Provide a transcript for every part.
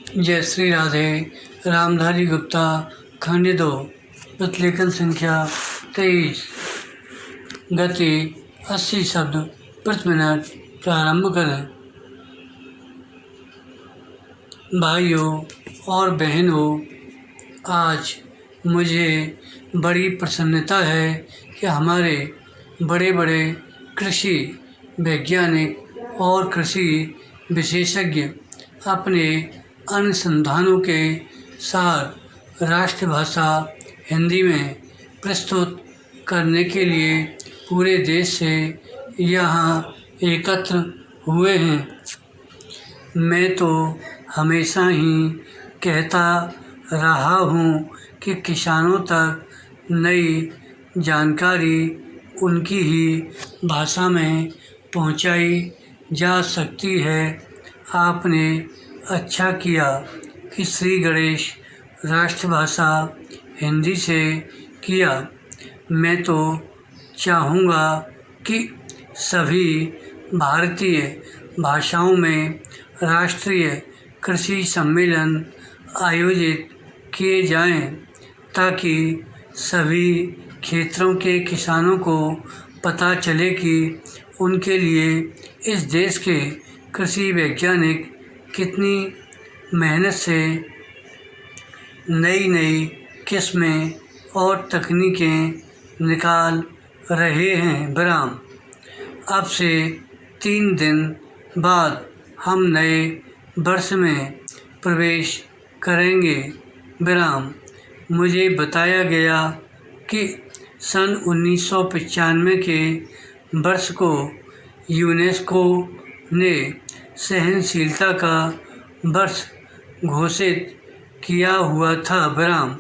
जय श्री राधे। रामधारी गुप्ता खंड 2 प्रतिलेखन संख्या 23 गति 80 शब्द प्रति मिनट प्रारंभ करें। भाइयों और बहनों, आज मुझे बड़ी प्रसन्नता है कि हमारे बड़े बड़े कृषि वैज्ञानिक और कृषि विशेषज्ञ अपने अनुसंधानों के सार राष्ट्रभाषा हिंदी में प्रस्तुत करने के लिए पूरे देश से यहाँ एकत्र हुए हैं। मैं तो हमेशा ही कहता रहा हूँ कि किसानों तक नई जानकारी उनकी ही भाषा में पहुँचाई जा सकती है। आपने अच्छा किया कि श्री गणेश राष्ट्रभाषा हिंदी से किया। मैं तो चाहूँगा कि सभी भारतीय भाषाओं में राष्ट्रीय कृषि सम्मेलन आयोजित किए जाएं, ताकि सभी क्षेत्रों के किसानों को पता चले कि उनके लिए इस देश के कृषि वैज्ञानिक कितनी मेहनत से नई नई किस्में और तकनीकें निकाल रहे हैं। विराम। अब से 3 दिन बाद हम नए वर्ष में प्रवेश करेंगे। विराम। मुझे बताया गया कि सन 1995 के वर्ष को यूनेस्को ने सहनशीलता का वर्ष घोषित किया हुआ था। विराम।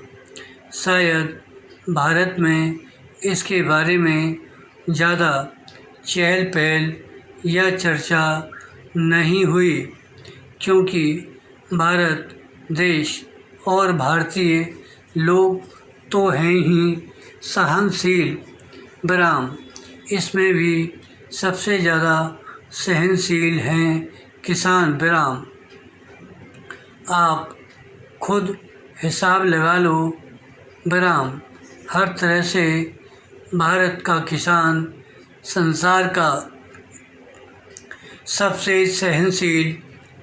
शायद भारत में इसके बारे में ज़्यादा चहल पहल या चर्चा नहीं हुई, क्योंकि भारत देश और भारतीय लोग तो हैं ही सहनशील। विराम। इसमें भी सबसे ज़्यादा सहनशील हैं किसान। विराम। आप खुद हिसाब लगा लो। विराम। हर तरह से भारत का किसान संसार का सबसे सहनशील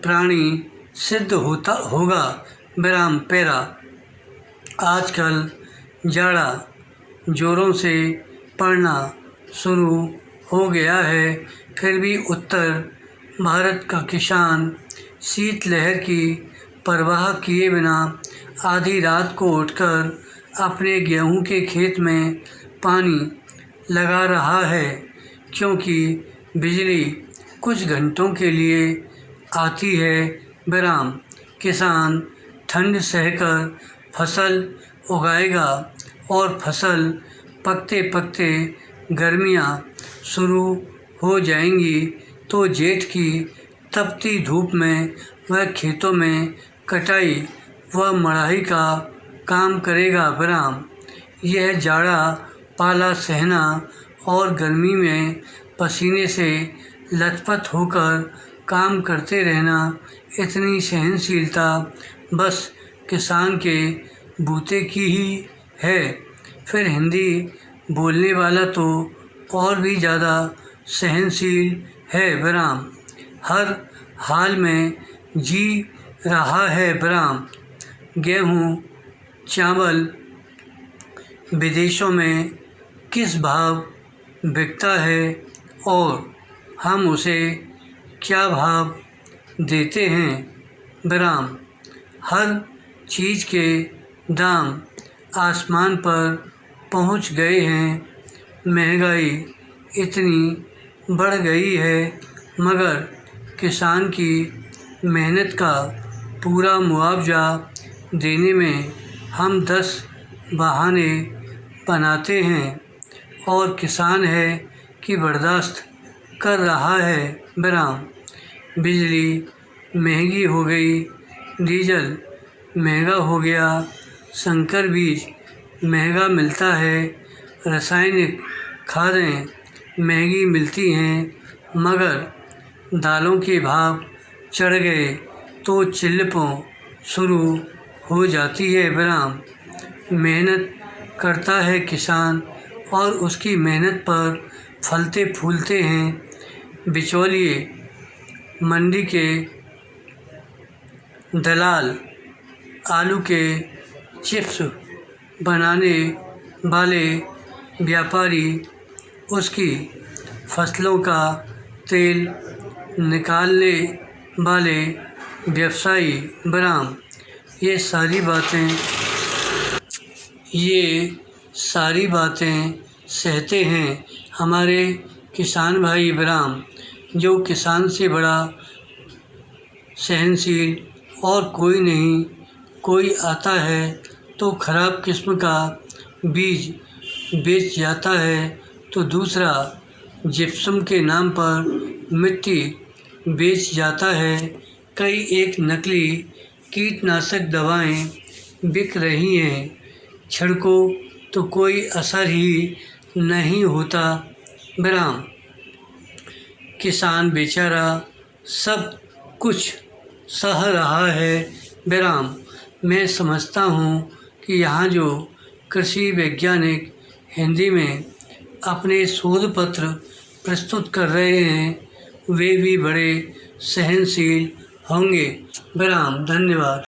प्राणी सिद्ध होगा। विराम। पैरा। आजकल जाड़ा जोरों से पड़ना शुरू हो गया है, फिर भी उत्तर भारत का किसान शीतलहर की परवाह किए बिना आधी रात को उठकर अपने गेहूं के खेत में पानी लगा रहा है, क्योंकि बिजली कुछ घंटों के लिए आती है। विराम। किसान ठंड सहकर फसल उगाएगा और फसल पकते पकते गर्मियाँ शुरू हो जाएंगी, तो जेठ की तपती धूप में वह खेतों में कटाई व मड़ाई का काम करेगा। विराम। यह जाड़ा पाला सहना और गर्मी में पसीने से लथपथ होकर काम करते रहना, इतनी सहनशीलता बस किसान के बूते की ही है। फिर हिंदी बोलने वाला तो और भी ज़्यादा सहनशील है। विराम। हर हाल में जी रहा है। विराम। गेहूँ चावल विदेशों में किस भाव बिकता है और हम उसे क्या भाव देते हैं। विराम। हर चीज़ के दाम आसमान पर पहुंच गए हैं। महंगाई इतनी बढ़ गई है, मगर किसान की मेहनत का पूरा मुआवजा देने में हम 10 बहाने बनाते हैं, और किसान है कि बर्दाश्त कर रहा है। विराम। बिजली महंगी हो गई, डीजल महंगा हो गया, संकर बीज महंगा मिलता है, रासायनिक खादें महंगी मिलती हैं, मगर दालों के भाव चढ़ गए तो चिल्लपों शुरू हो जाती है विराम। मेहनत करता है किसान और उसकी मेहनत पर फलते फूलते हैं बिचौलिए, मंडी के दलाल, आलू के चिप्स बनाने वाले व्यापारी, उसकी फसलों का तेल निकालने वाले व्यवसायी विराम। ये सारी बातें सहते हैं हमारे किसान भाई विराम, जो किसान से बड़ा सहनशील और कोई नहीं। कोई आता है तो खराब किस्म का बीज बेच जाता है, तो दूसरा जिप्सम के नाम पर मिट्टी बेच जाता है। कई एक नकली कीटनाशक दवाएं बिक रही हैं, छिड़को तो कोई असर ही नहीं होता विराम। किसान बेचारा सब कुछ सह रहा है विराम। मैं समझता हूँ कि यहाँ जो कृषि वैज्ञानिक हिंदी में अपने शोध पत्र प्रस्तुत कर रहे हैं वे भी बड़े सहनशील होंगे विराम। धन्यवाद।